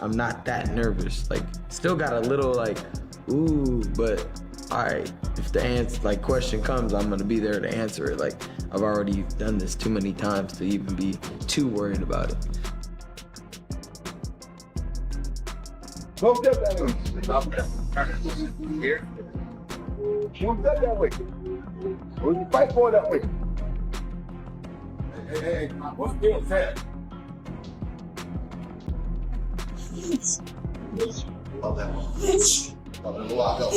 I'm not that nervous. Like, still got a little like, ooh, but all right, if the answer, like, question comes, I'm gonna be there to answer it. Like, I've already done this too many times to even be too worried about it. Smoke up that way. Here. Smoke up that way. Where's the fight going that way? Hey, what's being said? Love that one. Love it a lot, though.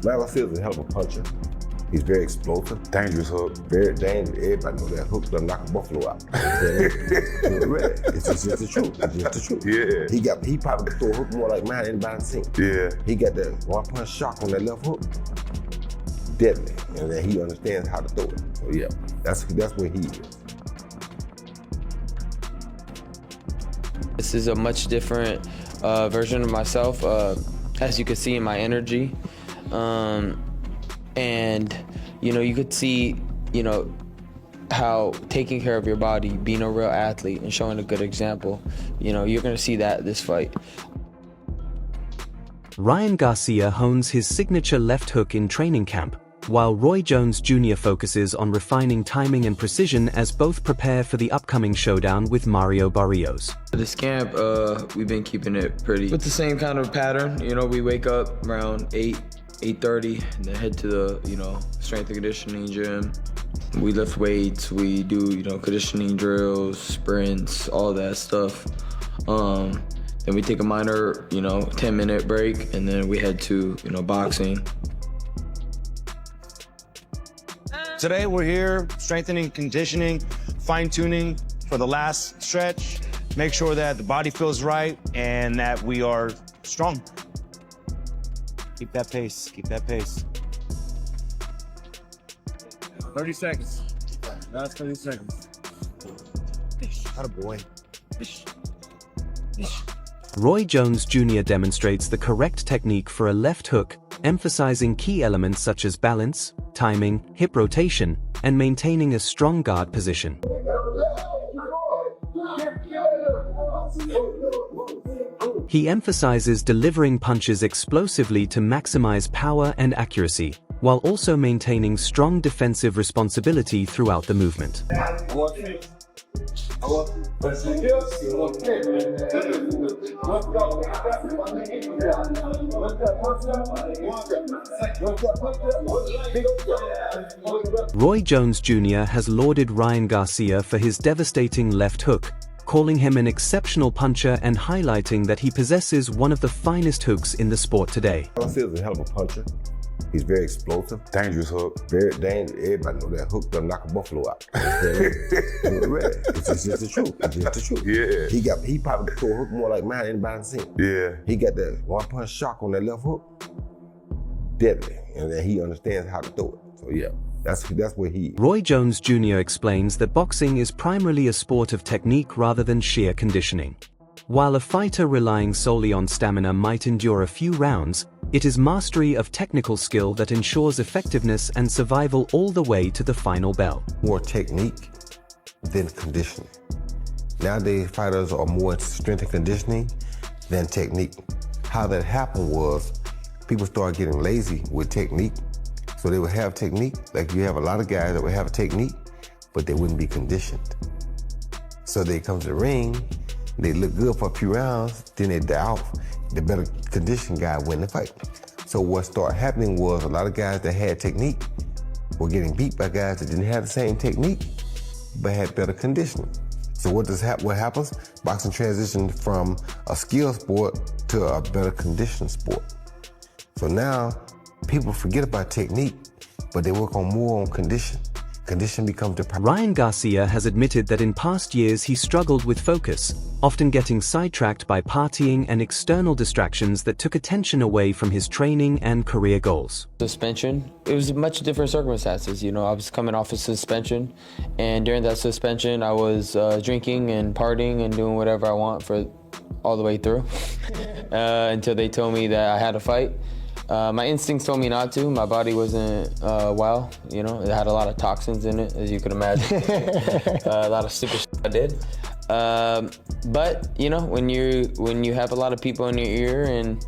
Ryan Garcia is a hell of a puncher. He's very explosive. Dangerous hook. Very dangerous. Everybody knows that hook doesn't knock a buffalo out. It's just the truth. It's just the truth. Yeah. He probably could throw a hook more like mine than anybody's seen. Yeah. He got that one-punch shock on that left hook. Deadly. And then he understands how to throw it. So yeah, that's where he is. This is a much different version of myself, as you can see in my energy. And, you know, you could see, you know, how taking care of your body, being a real athlete and showing a good example, you know, you're going to see that this fight. Ryan Garcia hones his signature left hook in training camp, while Roy Jones Jr. focuses on refining timing and precision as both prepare for the upcoming showdown with Mario Barrios. This camp, we've been keeping it pretty with the same kind of pattern. You know, we wake up around 8:30, and then head to the, you know, strength and conditioning gym. We lift weights, we do, you know, conditioning drills, sprints, all that stuff. Then we take a minor, you know, 10-minute break, and then we head to, you know, boxing. Today we're here strengthening, conditioning, fine-tuning for the last stretch. Make sure that the body feels right and that we are strong. Keep that pace, keep that pace. 30 seconds. Last 30 seconds. Attaboy. Roy Jones Jr. demonstrates the correct technique for a left hook, emphasizing key elements such as balance, timing, hip rotation, and maintaining a strong guard position. He emphasizes delivering punches explosively to maximize power and accuracy, while also maintaining strong defensive responsibility throughout the movement. Roy Jones Jr. has lauded Ryan Garcia for his devastating left hook, calling him an exceptional puncher and highlighting that he possesses one of the finest hooks in the sport today. Garcia is a hell of a puncher. He's very explosive. Dangerous hook. Very dangerous. Everybody knows that hook doesn't knock a buffalo out. It's just the truth. It's just the truth. Yeah. He probably could throw a hook more like mine than anybody's seen. Yeah. He got that one-punch shock on that left hook. Deadly. And then he understands how to throw it. So yeah, that's where he is. Roy Jones Jr. explains that boxing is primarily a sport of technique rather than sheer conditioning. While a fighter relying solely on stamina might endure a few rounds, it is mastery of technical skill that ensures effectiveness and survival all the way to the final bell. More technique than conditioning. Nowadays, fighters are more into strength and conditioning than technique. How that happened was people started getting lazy with technique. So they would have technique, like you have a lot of guys that would have a technique, but they wouldn't be conditioned. So they come to the ring, they look good for a few rounds, then they die off. The better conditioned guy win the fight. So what started happening was a lot of guys that had technique were getting beat by guys that didn't have the same technique, but had better conditioning. So what happens? Boxing transitioned from a skill sport to a better conditioned sport. So now people forget about technique, but they work on more on condition. Condition becomes the priority. Ryan Garcia has admitted that in past years he struggled with focus, often getting sidetracked by partying and external distractions that took attention away from his training and career goals. Suspension, it was much different circumstances. You know, I was coming off a suspension, and during that suspension I was drinking and partying and doing whatever I want for all the way through until they told me that I had to fight. My instincts told me not to. My body wasn't well, you know. It had a lot of toxins in it, as you can imagine. A lot of stupid shit I did. But you know, when you have a lot of people in your ear and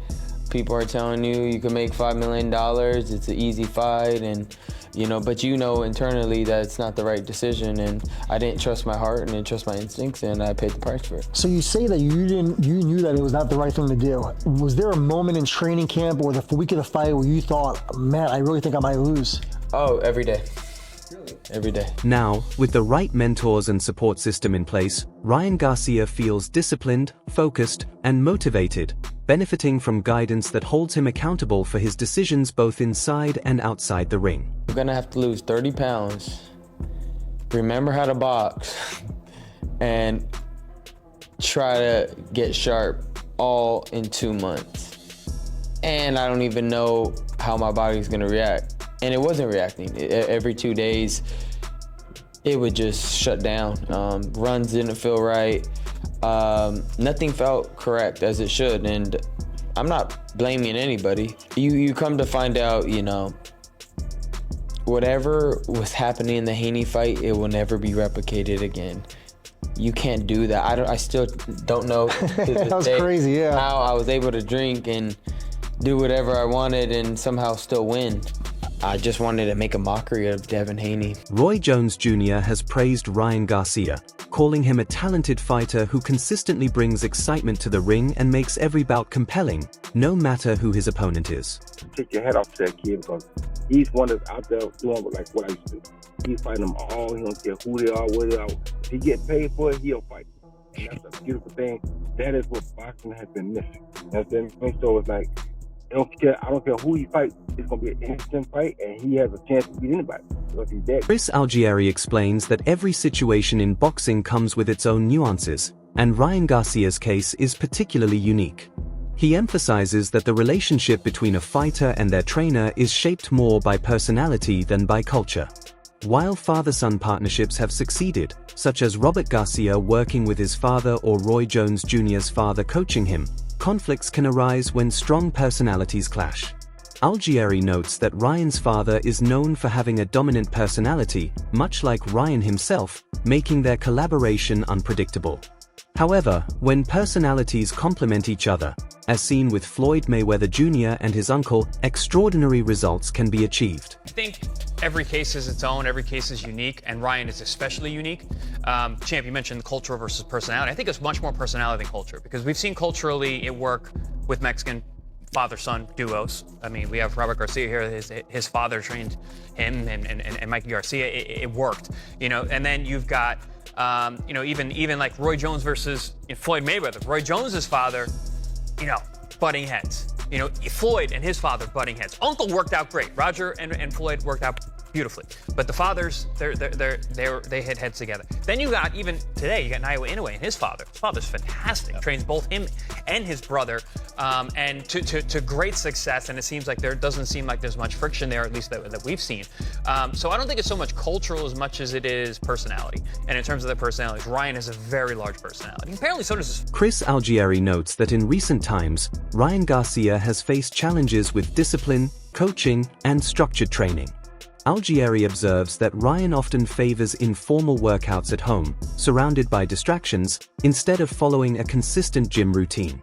people are telling you can make $5 million, it's an easy fight, and you know, but you know internally that it's not the right decision, and I didn't trust my heart and didn't trust my instincts, and I paid the price for it. So you say that you knew that it was not the right thing to do. Was there a moment in training camp or the week of the fight where you thought, man, I really think I might lose? Oh, every day. Every day. Now, with the right mentors and support system in place, Ryan Garcia feels disciplined, focused, and motivated, benefiting from guidance that holds him accountable for his decisions both inside and outside the ring. I'm gonna have to lose 30 pounds, remember how to box, and try to get sharp all in 2 months. And I don't even know how my body's gonna react. And it wasn't reacting. Every 2 days, it would just shut down. Runs didn't feel right. Nothing felt correct as it should. And I'm not blaming anybody. You come to find out, you know, whatever was happening in the Haney fight, it will never be replicated again. You can't do that. I still don't know that was crazy, yeah. How I was able to drink and do whatever I wanted and somehow still win. I just wanted to make a mockery of Devin Haney. Roy Jones Jr. has praised Ryan Garcia, calling him a talented fighter who consistently brings excitement to the ring and makes every bout compelling, no matter who his opponent is. Take your head off to that kid because he's one that's out there doing like what I used to do. He's fighting them all. He don't care who they are, where they are. If he get paid for it, he'll fight. And that's a beautiful thing. That is what boxing has been missing. That's the thing. So it's like, I don't care who he fights. It's going to be an instant fight, and he has a chance to beat anybody because he's dead. Chris Algieri explains that every situation in boxing comes with its own nuances, and Ryan Garcia's case is particularly unique. He emphasizes that the relationship between a fighter and their trainer is shaped more by personality than by culture. While father-son partnerships have succeeded, such as Robert Garcia working with his father or Roy Jones Jr.'s father coaching him, conflicts can arise when strong personalities clash. Algieri notes that Ryan's father is known for having a dominant personality, much like Ryan himself, making their collaboration unpredictable. However, when personalities complement each other, as seen with Floyd Mayweather Jr. and his uncle, extraordinary results can be achieved. I think every case is its own, every case is unique, and Ryan is especially unique. Champ, you mentioned culture versus personality. I think it's much more personality than culture, because we've seen culturally it work with Mexican father-son duos. I mean, we have Robert Garcia here, his father trained him, and Mikey Garcia, it worked, you know, and then you've got, you know, even like Roy Jones versus Floyd Mayweather. Roy Jones's father, you know, butting heads. You know, Floyd and his father butting heads. Uncle worked out great. Roger and Floyd worked out beautifully. But the fathers, they hit heads together. Then you got, even today, you got Naoya Inoue and his father. His father's fantastic. Trains both him and his brother, and to great success. And it seems like doesn't seem like there's much friction there, at least that we've seen. So I don't think it's so much cultural as much as it is personality. And in terms of their personalities, Ryan has a very large personality. Apparently so does his... Chris Algieri notes that in recent times, Ryan Garcia has faced challenges with discipline, coaching, and structured training. Algieri observes that Ryan often favors informal workouts at home, surrounded by distractions, instead of following a consistent gym routine.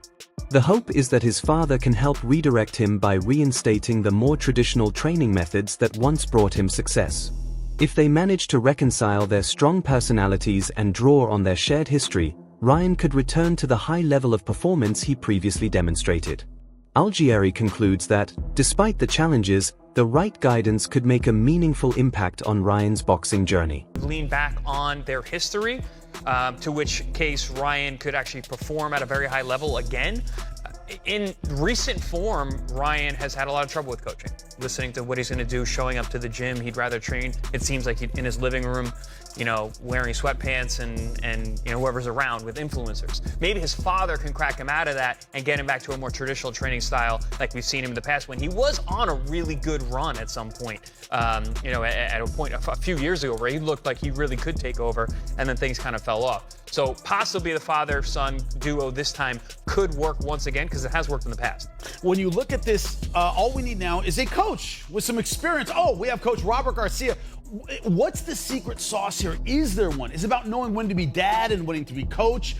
The hope is that his father can help redirect him by reinstating the more traditional training methods that once brought him success. If they manage to reconcile their strong personalities and draw on their shared history, Ryan could return to the high level of performance he previously demonstrated. Algieri concludes that, despite the challenges, the right guidance could make a meaningful impact on Ryan's boxing journey. Lean back on their history, to which case Ryan could actually perform at a very high level again. In recent form, Ryan has had a lot of trouble with coaching. Listening to what he's going to do, showing up to the gym, he'd rather train. It seems like in his living room, wearing sweatpants and whoever's around with influencers. Maybe his father can crack him out of that and get him back to a more traditional training style like we've seen him in the past when he was on a really good run at some point, at a point a few years ago where he looked like he really could take over, and then things kind of fell off. So possibly the father-son duo this time could work once again, because it has worked in the past. When you look at this, all we need now is a coach with some experience. Oh, we have Coach Robert Garcia. What's the secret sauce here? Is there one? Is it about knowing when to be dad and when to be coach?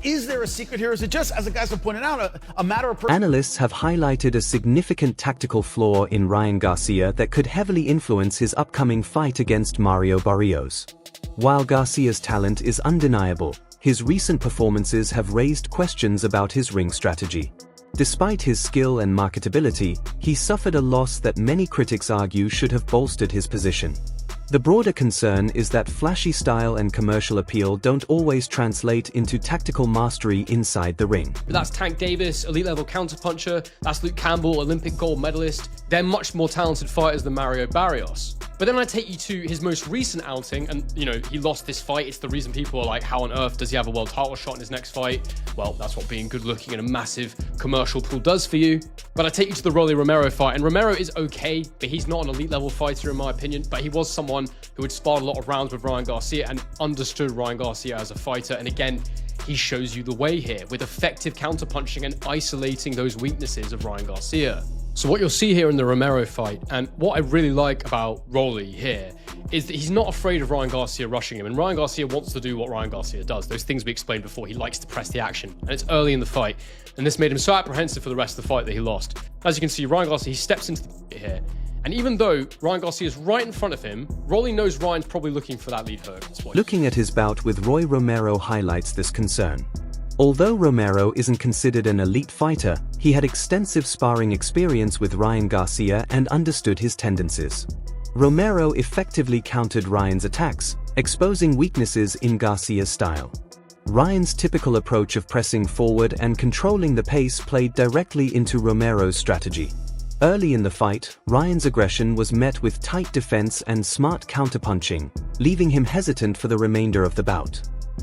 Is there a secret here? Is it just, as the guys have pointed out, a matter of... Analysts have highlighted a significant tactical flaw in Ryan Garcia that could heavily influence his upcoming fight against Mario Barrios. While Garcia's talent is undeniable, his recent performances have raised questions about his ring strategy. Despite his skill and marketability, he suffered a loss that many critics argue should have bolstered his position. The broader concern is that flashy style and commercial appeal don't always translate into tactical mastery inside the ring. That's Tank Davis, elite-level counterpuncher. That's Luke Campbell, Olympic gold medalist. They're much more talented fighters than Mario Barrios. But then I take you to his most recent outing, and, he lost this fight. It's the reason people are like, how on earth does he have a world title shot in his next fight? Well, that's what being good-looking in a massive commercial pool does for you. But I take you to the Rolly Romero fight, and Romero is okay, but he's not an elite-level fighter in my opinion, but he was someone who had sparred a lot of rounds with Ryan Garcia and understood Ryan Garcia as a fighter. And again, he shows you the way here with effective counterpunching and isolating those weaknesses of Ryan Garcia. So what you'll see here in the Romero fight, and what I really like about Rolly here, is that he's not afraid of Ryan Garcia rushing him. And Ryan Garcia wants to do what Ryan Garcia does. Those things we explained before. He likes to press the action. And it's early in the fight. And this made him so apprehensive for the rest of the fight that he lost. As you can see, Ryan Garcia, he steps into the fight here. And even though Ryan Garcia is right in front of him, Rolly knows Ryan's probably looking for that lead hook. Looking at his bout with Roy Romero highlights this concern. Although Romero isn't considered an elite fighter, he had extensive sparring experience with Ryan Garcia and understood his tendencies. Romero effectively countered Ryan's attacks, exposing weaknesses in Garcia's style. Ryan's typical approach of pressing forward and controlling the pace played directly into Romero's strategy. Early in the fight, Ryan's aggression was met with tight defense and smart counterpunching, leaving him hesitant for the remainder of the bout.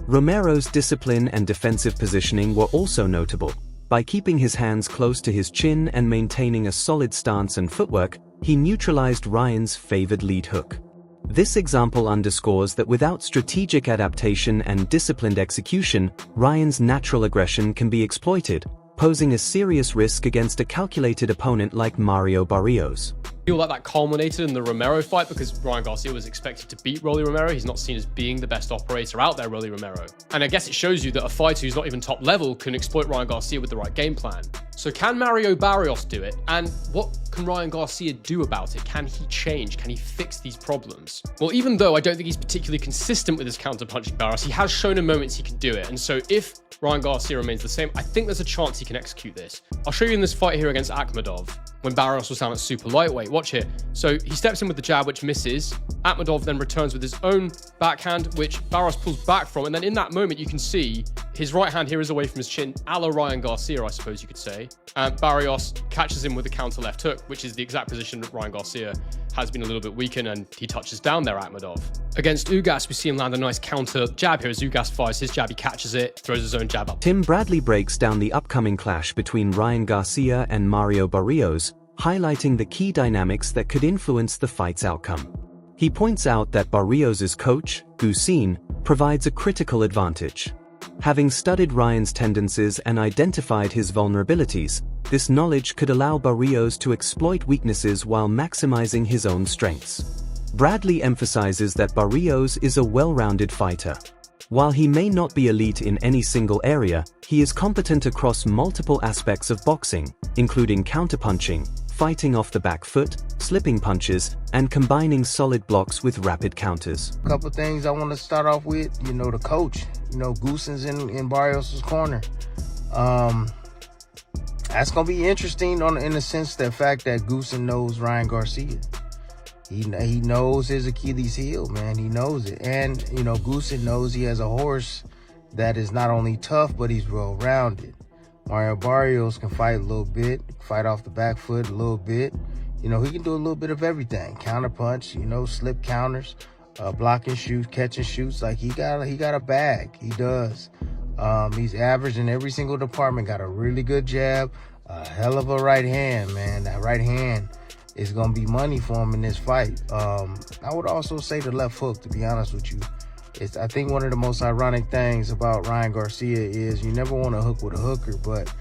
Romero's discipline and defensive positioning were also notable. By keeping his hands close to his chin and maintaining a solid stance and footwork, he neutralized Ryan's favored lead hook. This example underscores that without strategic adaptation and disciplined execution, Ryan's natural aggression can be exploited, posing a serious risk against a calculated opponent like Mario Barrios. I feel like that culminated in the Romero fight because Ryan Garcia was expected to beat Rolly Romero. He's not seen as being the best operator out there, Rolly Romero. And I guess it shows you that a fighter who's not even top level can exploit Ryan Garcia with the right game plan. So can Mario Barrios do it? And what can Ryan Garcia do about it? Can he change? Can he fix these problems? Well, even though I don't think he's particularly consistent with his counter-punching Barrios, he has shown in moments he can do it. And so if Ryan Garcia remains the same, I think there's a chance he can execute this. I'll show you in this fight here against Akhmedov, when Barrios was down at super lightweight. Watch here. So he steps in with the jab, which misses. Akhmedov then returns with his own backhand, which Barrios pulls back from. And then in that moment, you can see his right hand here is away from his chin, a la Ryan Garcia, I suppose you could say. And Barrios catches him with a counter left hook, which is the exact position that Ryan Garcia has been a little bit weakened, and he touches down there, Akhmedov. Against Ugas, we see him land a nice counter jab here as Ugas fires his jab, he catches it, throws his own jab up. Tim Bradley breaks down the upcoming clash between Ryan Garcia and Mario Barrios, highlighting the key dynamics that could influence the fight's outcome. He points out that Barrios' coach, Garcia, provides a critical advantage. Having studied Ryan's tendencies and identified his vulnerabilities, this knowledge could allow Barrios to exploit weaknesses while maximizing his own strengths. Bradley emphasizes that Barrios is a well-rounded fighter. While he may not be elite in any single area, he is competent across multiple aspects of boxing, including counterpunching, fighting off the back foot, slipping punches, and combining solid blocks with rapid counters. A couple things I want to start off with, the coach. Goosen's in Barrios' corner. That's going to be interesting in the sense that fact that Goosen knows Ryan Garcia. He knows his Achilles heel, man. He knows it. And, Goosen knows he has a horse that is not only tough, but he's well-rounded. Mario Barrios can fight a little bit, fight off the back foot a little bit. He can do a little bit of everything. Counterpunch, slip counters. block and shoot, catch and shoots. Like he got a bag. He does. He's average in every single department. Got a really good jab, a hell of a right hand, man. That right hand is gonna be money for him in this fight. I would also say the left hook, to be honest with you. I think one of the most ironic things about Ryan Garcia is you never want to hook with a hooker, but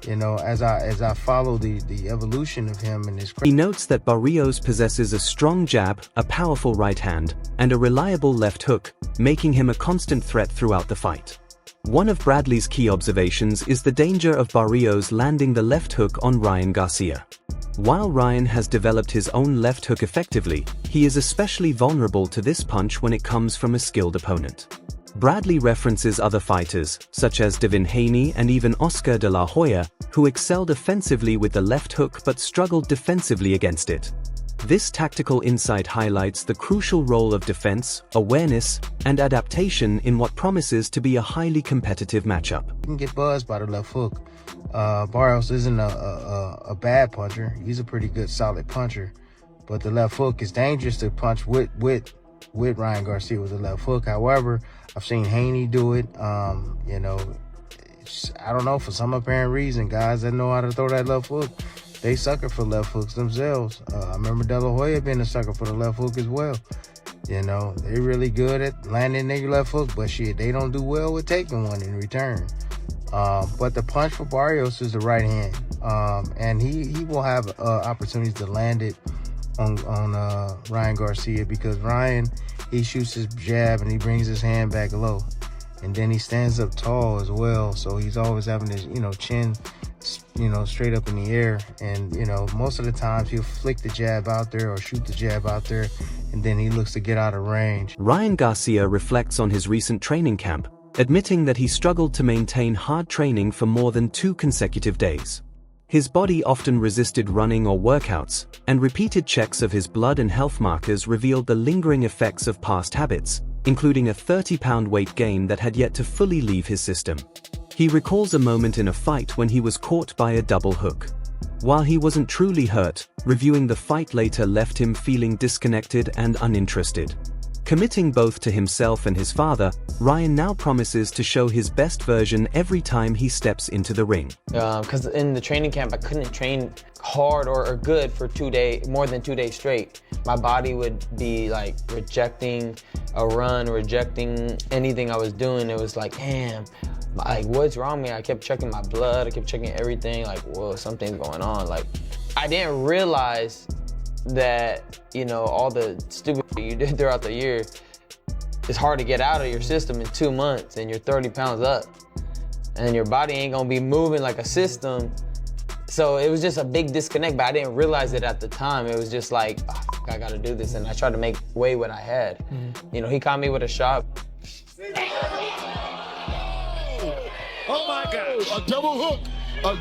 you know, as I follow the evolution of him and his... He notes that Barrios possesses a strong jab, a powerful right hand, and a reliable left hook, making him a constant threat throughout the fight. One of Bradley's key observations is the danger of Barrios landing the left hook on Ryan Garcia. While Ryan has developed his own left hook effectively, he is especially vulnerable to this punch when it comes from a skilled opponent. Bradley references other fighters, such as Devin Haney and even Oscar de la Hoya, who excelled offensively with the left hook but struggled defensively against it. This tactical insight highlights the crucial role of defense, awareness, and adaptation in what promises to be a highly competitive matchup. You can get buzzed by the left hook. Barrios isn't a bad puncher. He's a pretty good, solid puncher. But the left hook is dangerous to punch with Ryan Garcia with the left hook. However, I've seen Haney do it. You know, I don't know, for some apparent reason, guys that know how to throw that left hook, they sucker for left hooks themselves. I remember De La Hoya being a sucker for the left hook as well. You know, they're really good at landing their left hook, but shit, they don't do well with taking one in return. But the punch for Barrios is the right hand. And he will have opportunities to land it on Ryan Garcia, because Ryan, he shoots his jab and he brings his hand back low. And then he stands up tall as well. So he's always having his, you know, chin, you know, straight up in the air. And, you know, most of the times he'll flick the jab out there or shoot the jab out there, and then he looks to get out of range. Ryan Garcia reflects on his recent training camp, admitting that he struggled to maintain hard training for more than 2 consecutive days. His body often resisted running or workouts, and repeated checks of his blood and health markers revealed the lingering effects of past habits, including a 30-pound weight gain that had yet to fully leave his system. He recalls a moment in a fight when he was caught by a double hook. While he wasn't truly hurt, reviewing the fight later left him feeling disconnected and uninterested. Committing both to himself and his father, Ryan now promises to show his best version every time he steps into the ring. Because in the training camp, I couldn't train hard or good for more than 2 days straight. My body would be like rejecting a run, rejecting anything I was doing. It was like, damn, like what's wrong with me? I kept checking my blood, I kept checking everything, like, whoa, something's going on. Like, I didn't realize that, you know, all the stupid shit you did throughout the year, it's hard to get out of your system in 2 months, and you're 30 pounds up, and your body ain't gonna be moving like a system. So it was just a big disconnect, but I didn't realize it at the time. It was just like, oh, I gotta do this, and I tried to make way what I had. You know, he caught me with a shot. Oh my gosh, a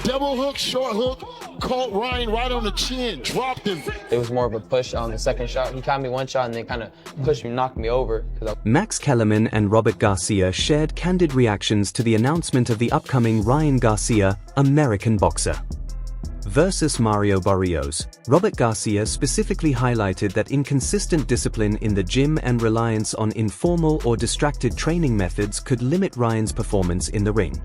double hook, short hook, caught Ryan right on the chin, dropped him. It was more of a push on the second shot. He caught me one shot and then kind of pushed me, knocked me over. Max Kellerman and Robert Garcia shared candid reactions to the announcement of the upcoming Ryan Garcia, American boxer, versus Mario Barrios. Robert Garcia specifically highlighted that inconsistent discipline in the gym and reliance on informal or distracted training methods could limit Ryan's performance in the ring.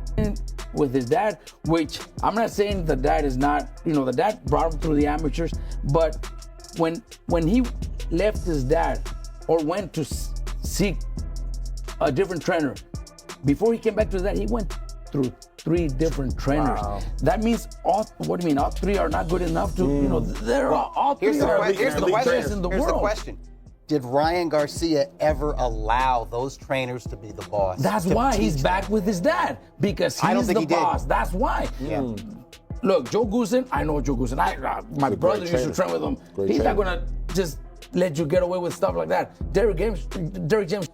With his dad, which I'm not saying the dad is not, you know, the dad brought him through the amateurs, but when he left his dad or went to seek a different trainer, before he came back to his dad, he went through 3 different trainers. Wow. That means all 3 are not good enough to, you know, they're all 3 are the best in the world. Here's the question. Did Ryan Garcia ever allow those trainers to be the boss? That's why he's back with his dad, because he's the boss. That's why. Yeah. Look, Joe Goosen, I know Joe Goosen. My brother used to train with him. He's not gonna just let you get away with stuff like that. Derrick James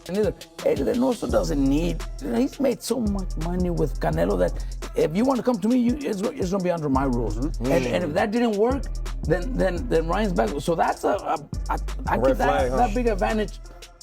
neither. Eddie Reynoso doesn't need. He's made so much money with Canelo that if you want to come to me, it's gonna be under my rules. And if that didn't work, then Ryan's back. So that's I give that big advantage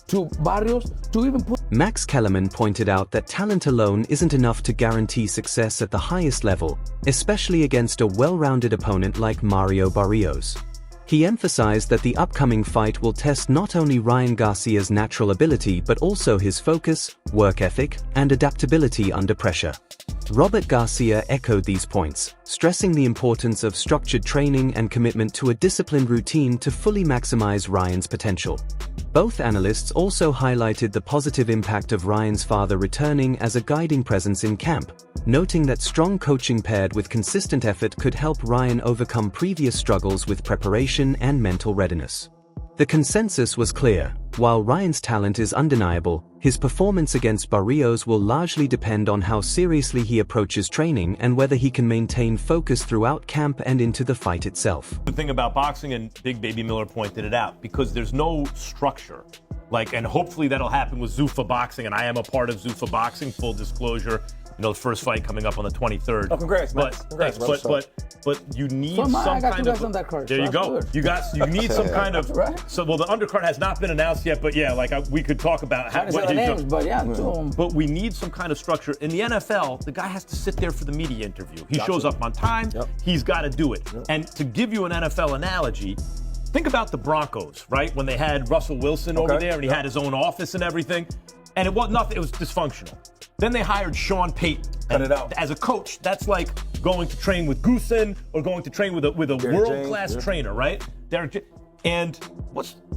to Barrios to even put. Max Kellerman pointed out that talent alone isn't enough to guarantee success at the highest level, especially against a well-rounded opponent like Mario Barrios. He emphasized that the upcoming fight will test not only Ryan Garcia's natural ability but also his focus, work ethic, and adaptability under pressure. Robert Garcia echoed these points, stressing the importance of structured training and commitment to a disciplined routine to fully maximize Ryan's potential. Both analysts also highlighted the positive impact of Ryan's father returning as a guiding presence in camp, noting that strong coaching paired with consistent effort could help Ryan overcome previous struggles with preparation and mental readiness. The consensus was clear. While Ryan's talent is undeniable, his performance against Barrios will largely depend on how seriously he approaches training and whether he can maintain focus throughout camp and into the fight itself. The thing about boxing, and Big Baby Miller pointed it out, because there's no structure. And hopefully that'll happen with Zuffa Boxing, and I am a part of Zuffa Boxing, full disclosure. The first fight coming up on the 23rd. Oh, congrats, man. Congrats, but you need some kind of. On that card, there you go. You need some kind of. Right. So the undercard has not been announced yet, but yeah, we could talk about what he's names, but yeah. But we need some kind of structure. In the NFL, the guy has to sit there for the media interview. He shows up on time. Yep. He's got to do it. Yep. And to give you an NFL analogy, think about the Broncos, right? When they had Russell Wilson over there and he had his own office and everything, and it was nothing. It was dysfunctional. Then they hired Sean Payton. Cut it out. As a coach, that's like going to train with Goosen or going to train with a world-class trainer, right? And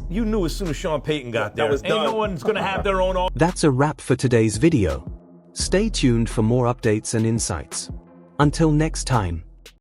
you knew as soon as Sean Payton got there, ain't no one's going to have their own. That's a wrap for today's video. Stay tuned for more updates and insights. Until next time.